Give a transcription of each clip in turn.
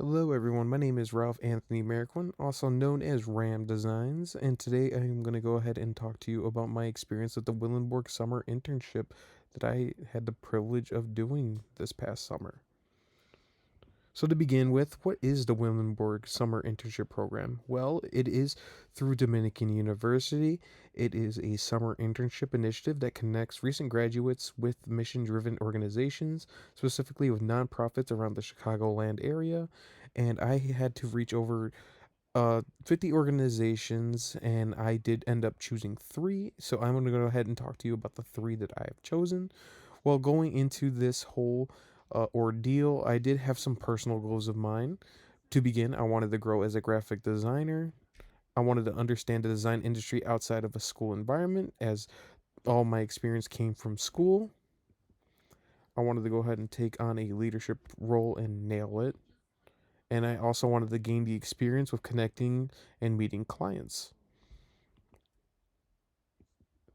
Hello, everyone. My name is Ralph Anthony Merriquin, also known as Ram Designs, and today I'm going to go ahead and talk to you about my experience with the Willenborg summer internship that I had the privilege of doing this past summer. So, to begin with, what is the Willenborg Summer Internship Program? Well, it is through Dominican University. It is a summer internship initiative that connects recent graduates with mission driven organizations, specifically with nonprofits around the Chicagoland area. And I had to reach over 50 organizations, and I did end up choosing three. So, I'm going to go ahead and talk to you about the three that I have chosen. While going into this whole ordeal, I did have some personal goals of mine. To begin, I wanted to grow as a graphic designer. I wanted to understand the design industry outside of a school environment, as all my experience came from school. I wanted to go ahead and take on a leadership role and nail it. And I also wanted to gain the experience with connecting and meeting clients.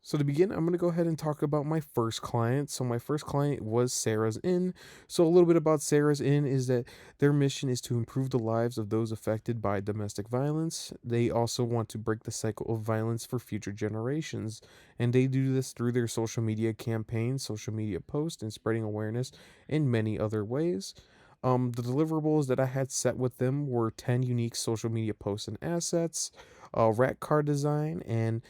So to begin, I'm going to go ahead and talk about my first client. So my first client was Sarah's Inn. So a little bit about Sarah's Inn is that their mission is to improve the lives of those affected by domestic violence. They also want to break the cycle of violence for future generations, and they do this through their social media campaigns, social media posts, and spreading awareness in many other ways. The deliverables that I had set with them were 10 unique social media posts and assets, rat card design, and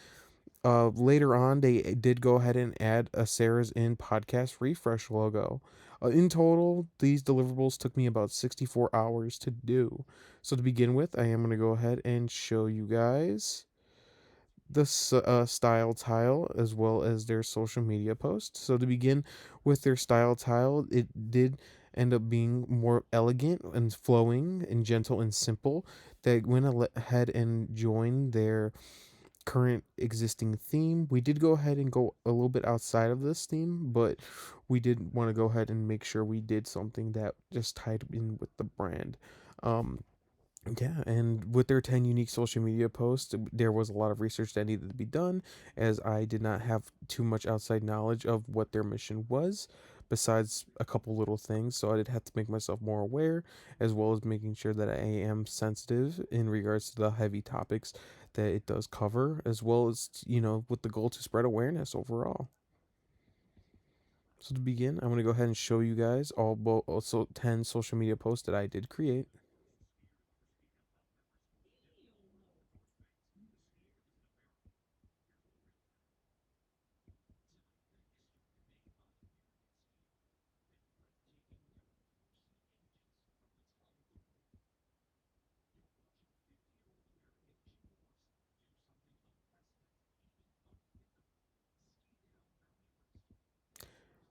later on, they did go ahead and add a Sarah's In podcast refresh logo. In total, these deliverables took me about 64 hours to do. So, to begin with, I am going to go ahead and show you guys the style tile as well as their social media post. So, to begin with their style tile, it did end up being more elegant and flowing and gentle and simple. They went ahead and joined their current existing theme. We did go ahead and go a little bit outside of this theme, but we did want to go ahead and make sure we did something that just tied in with the brand. Um, yeah, and with their 10 unique social media posts, there was a lot of research that needed to be done, as I did not have too much outside knowledge of what their mission was, besides a couple little things. So I did have to make myself more aware, as well as making sure that I am sensitive in regards to the heavy topics that it does cover, as well as, with the goal to spread awareness overall. So to begin, I'm going to go ahead and show you guys also 10 social media posts that I did create.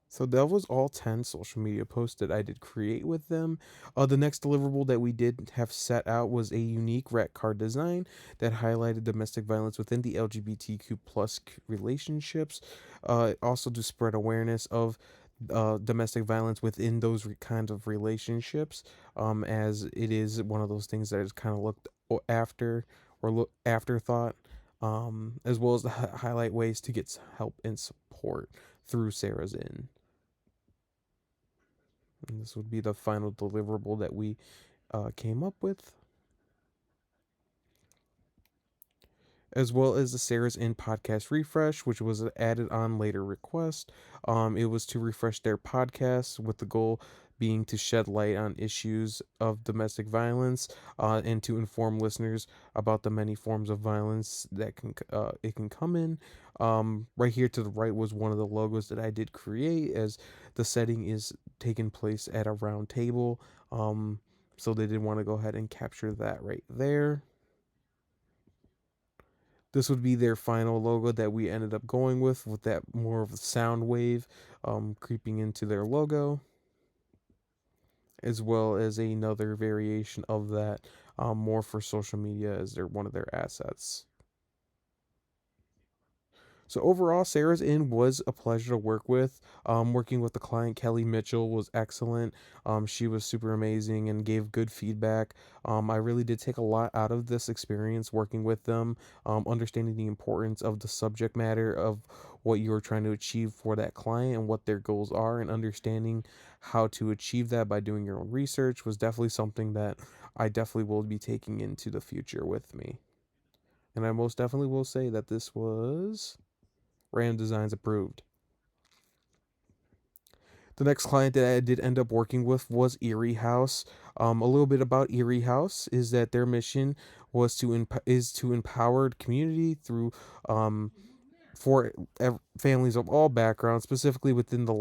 So that was all 10 social media posts that I did create with them. The next deliverable that we did have set out was a unique rat card design that highlighted domestic violence within the LGBTQ plus relationships. Also to spread awareness of domestic violence within those kinds of relationships, as it is one of those things that is kind of looked after or look afterthought, as well as to highlight ways to get help and support through Sarah's Inn. And this would be the final deliverable that we came up with, as well as the Sarah's In podcast refresh, which was added on later request. It was to refresh their podcast with the goal being to shed light on issues of domestic violence, and to inform listeners about the many forms of violence that it can come in. Right here to the right was one of the logos that I did create, as the setting is taking place at a round table. So they did want to go ahead and capture that right there. This would be their final logo that we ended up going with that more of a sound wave creeping into their logo, as well as another variation of that, more for social media as they're one of their assets. So overall, Sarah's Inn was a pleasure to work with. Working with the client Kelly Mitchell was excellent. She was super amazing and gave good feedback. I really did take a lot out of this experience working with them, understanding the importance of the subject matter of what you are trying to achieve for that client and what their goals are, and understanding how to achieve that by doing your own research was definitely something that I definitely will be taking into the future with me. And I most definitely will say that this was Random Designs approved. The next client that I did end up working with was Erie House. A little bit about Erie House is that their mission was to empower the community through um, for families of all backgrounds, specifically within the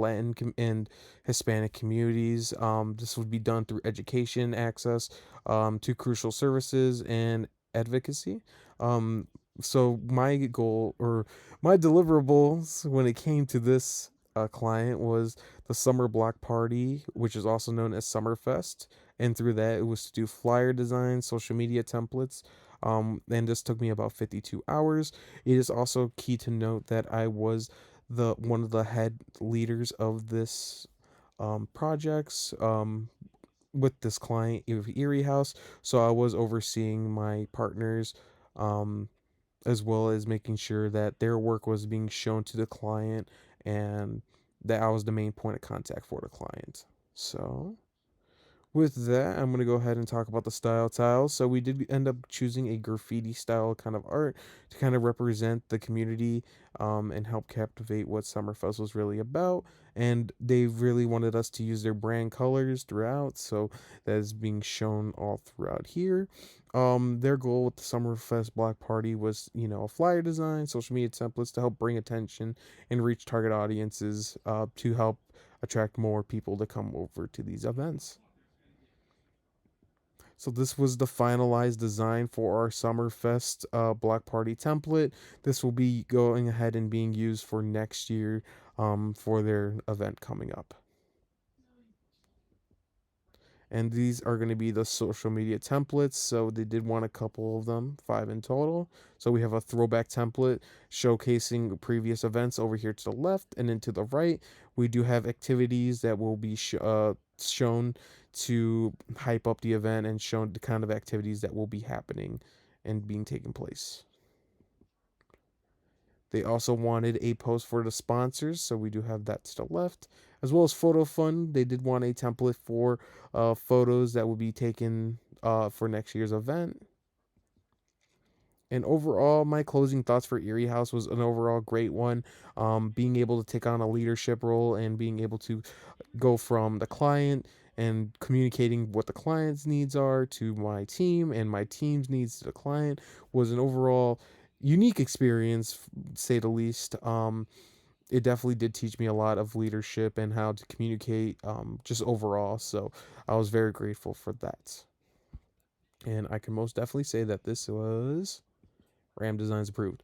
and Hispanic communities. This would be done through education, access to crucial services, and advocacy. Um, so my goal or my deliverables when it came to this client was the Summer Block Party, which is also known as Summerfest. And through that, it was to do flyer design, social media templates. And this took me about 52 hours. It is also key to note that I was the one of the head leaders of this projects with this client of Erie House. So I was overseeing my partners, um, as well as making sure that their work was being shown to the client and that I was the main point of contact for the client. So with that, I'm going to go ahead and talk about the style tiles. So we did end up choosing a graffiti style kind of art to kind of represent the community, and help captivate what Summerfest was really about. And they really wanted us to use their brand colors throughout, so that is being shown all throughout here. Their goal with the Summerfest Block Party was, a flyer design, social media templates to help bring attention and reach target audiences, to help attract more people to come over to these events. So this was the finalized design for our Summerfest Block Party template. This will be going ahead and being used for next year, for their event coming up. And these are going to be the social media templates. So they did want a couple of them, 5 in total. So we have a throwback template showcasing previous events over here to the left, and then to the right, we do have activities that will be shown to hype up the event and show the kind of activities that will be happening and being taken place. They also wanted a post for the sponsors, so we do have that to the left, as well as photo fund. They did want a template for photos that will be taken for next year's event. And overall, my closing thoughts for Erie House was an overall great one. Being able to take on a leadership role and being able to go from the client and communicating what the client's needs are to my team and my team's needs to the client was an overall unique experience, say the least. It definitely did teach me a lot of leadership and how to communicate, just overall. So I was very grateful for that. And I can most definitely say that this was Ram Designs approved.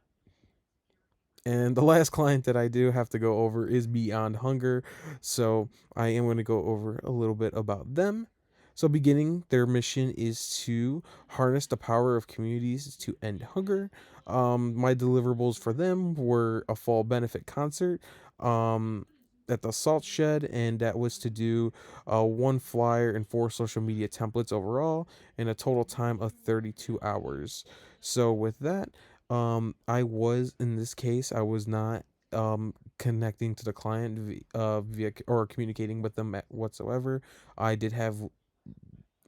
And the last client that I do have to go over is Beyond Hunger. So I am going to go over a little bit about them. So, beginning, their mission is to harness the power of communities to end hunger. My deliverables for them were a fall benefit concert, um, at the Salt Shed, and that was to do one flyer and 4 social media templates overall, in a total time of 32 hours. So, with that, I was in this case, I was not connecting to the client via or communicating with them whatsoever. I did have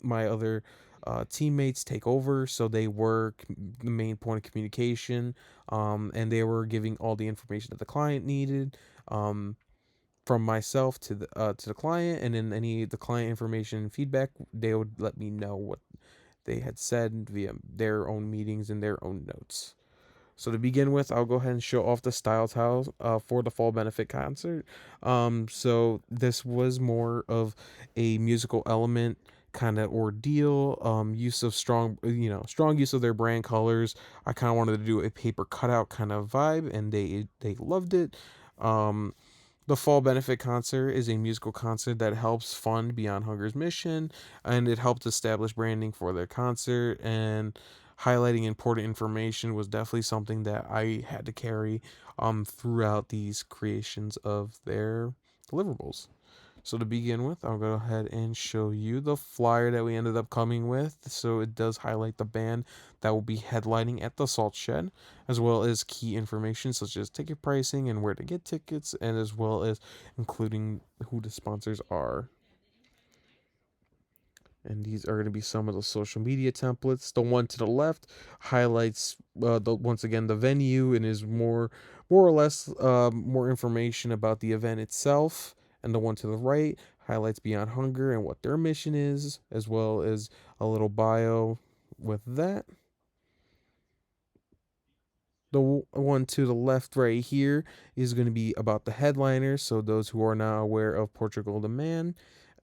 my other teammates take over, so they were the main point of communication, and they were giving all the information that the client needed. From myself to the client, and then any the client information and feedback, they would let me know what they had said via their own meetings and their own notes. So to begin with, I'll go ahead and show off the style tiles for the fall benefit concert. So this was more of a musical element kind of ordeal. Use of strong use of their brand colors. I kind of wanted to do a paper cutout kind of vibe, and they loved it. Um, the Fall Benefit Concert is a musical concert that helps fund Beyond Hunger's mission, and it helped establish branding for their concert and highlighting important information was definitely something that I had to carry throughout these creations of their deliverables. So to begin with, I'll go ahead and show you the flyer that we ended up coming with. So it does highlight the band that will be headlining at the Salt Shed, as well as key information such as ticket pricing and where to get tickets, and as well as including who the sponsors are. And these are going to be some of the social media templates. The one to the left highlights once again the venue and is more or less more information about the event itself. And the one to the right highlights Beyond Hunger and what their mission is, as well as a little bio with that. The one to the left right here is going to be about the headliners, so those who are now aware of Portugal the Man,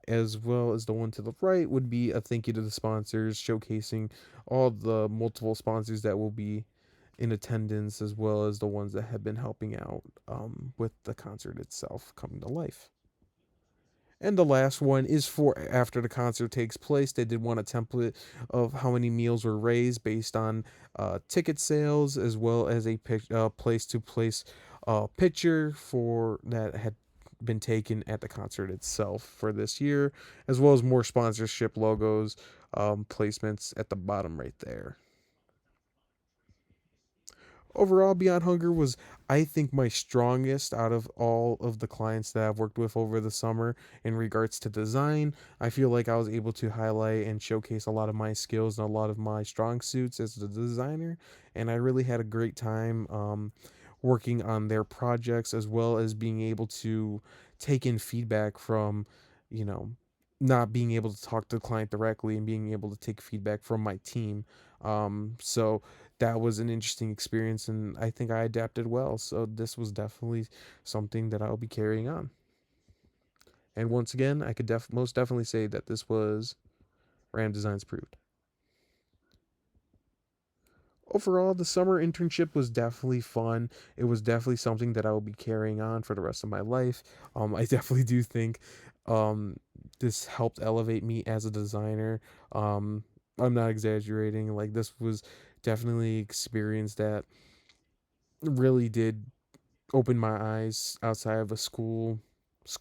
as well as the one to the right would be a thank you to the sponsors, showcasing all the multiple sponsors that will be in attendance, as well as the ones that have been helping out with the concert itself coming to life. And the last one is for after the concert takes place. They did want a template of how many meals were raised based on ticket sales, as well as a place to place picture for that had been taken at the concert itself for this year, as well as more sponsorship logos placements at the bottom right there. Overall, Beyond Hunger was, I think, my strongest out of all of the clients that I've worked with over the summer in regards to design. I feel like I was able to highlight and showcase a lot of my skills and a lot of my strong suits as the designer, and I really had a great time working on their projects, as well as being able to take in feedback from, you know, not being able to talk to the client directly and being able to take feedback from my team. So that was an interesting experience, and I think I adapted well. So this was definitely something that I'll be carrying on. And once again, I could most definitely say that this was Ram Designs approved. Overall, the summer internship was definitely fun. It was definitely something that I will be carrying on for the rest of my life. I definitely do think um, this helped elevate me as a designer. Um, I'm not exaggerating. Like, this was definitely experience that really did open my eyes outside of a school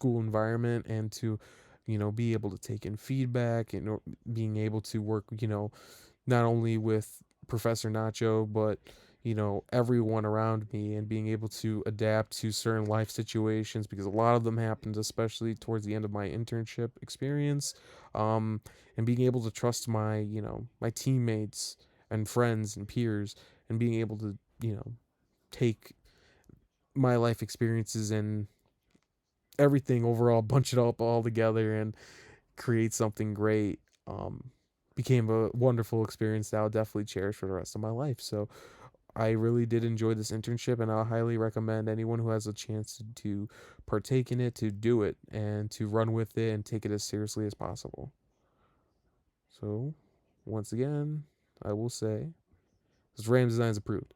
environment, and to be able to take in feedback and being able to work not only with Professor Nacho, but everyone around me, and being able to adapt to certain life situations, because a lot of them happened, especially towards the end of my internship experience, um, and being able to trust my teammates and friends and peers, and being able to take my life experiences and everything overall, bunch it up all together and create something great. Um, Became a wonderful experience that I'll definitely cherish for the rest of my life. So I really did enjoy this internship, and I'll highly recommend anyone who has a chance to partake in it to do it and to run with it and take it as seriously as possible. So, once again, I will say this Ram Designs approved.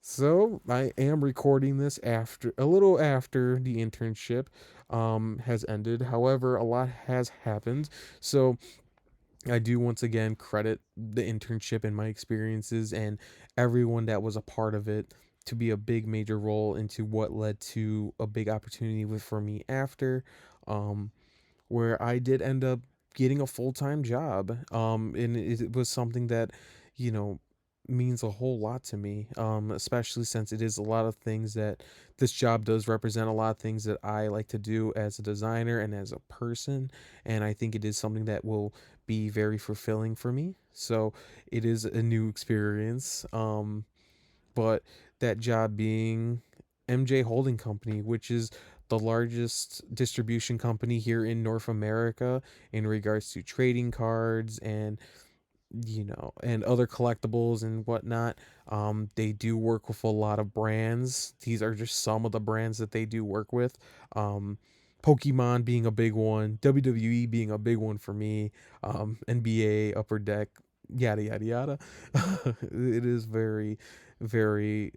So I am recording this after a little after the internship has ended. However, a lot has happened. So I do once again credit the internship and my experiences and everyone that was a part of it to be a big major role into what led to a big opportunity for me after. Um, where I did end up getting a full time job. And it was something that, you know, means a whole lot to me. Especially since it is a lot of things that this job does represent a lot of things that I like to do as a designer and as a person. And I think it is something that will be very fulfilling for me. So it is a new experience. But that job being MJ Holding Company, which is the largest distribution company here in North America in regards to trading cards and and other collectibles and whatnot. They do work with a lot of brands. These are just some of the brands that they do work with. Um, Pokemon being a big one, WWE being a big one for me, NBA, Upper Deck, yada yada yada. It is very, very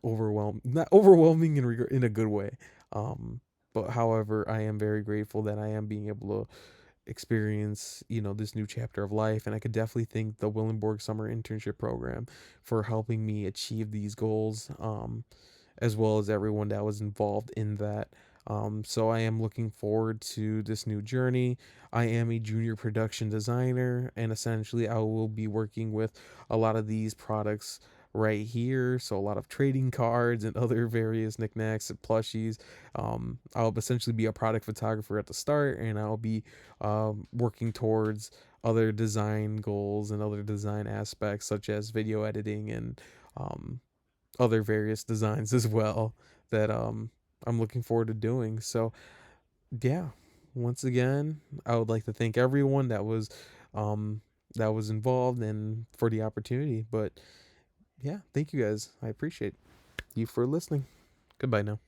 overwhelming. Not overwhelming in a good way. Um, but however, I am very grateful that I am being able to experience, this new chapter of life. And I could definitely thank the Willenborg Summer Internship Program for helping me achieve these goals, as well as everyone that was involved in that. So I am looking forward to this new journey. I am a junior production designer, and essentially I will be working with a lot of these products right here. So a lot of trading cards and other various knickknacks and plushies. I'll essentially be a product photographer at the start, and I'll be working towards other design goals and other design aspects such as video editing and um, other various designs as well that I'm looking forward to doing. So yeah, once again, I would like to thank everyone um that was involved and for the opportunity. But yeah, thank you guys. I appreciate you for listening. Goodbye now.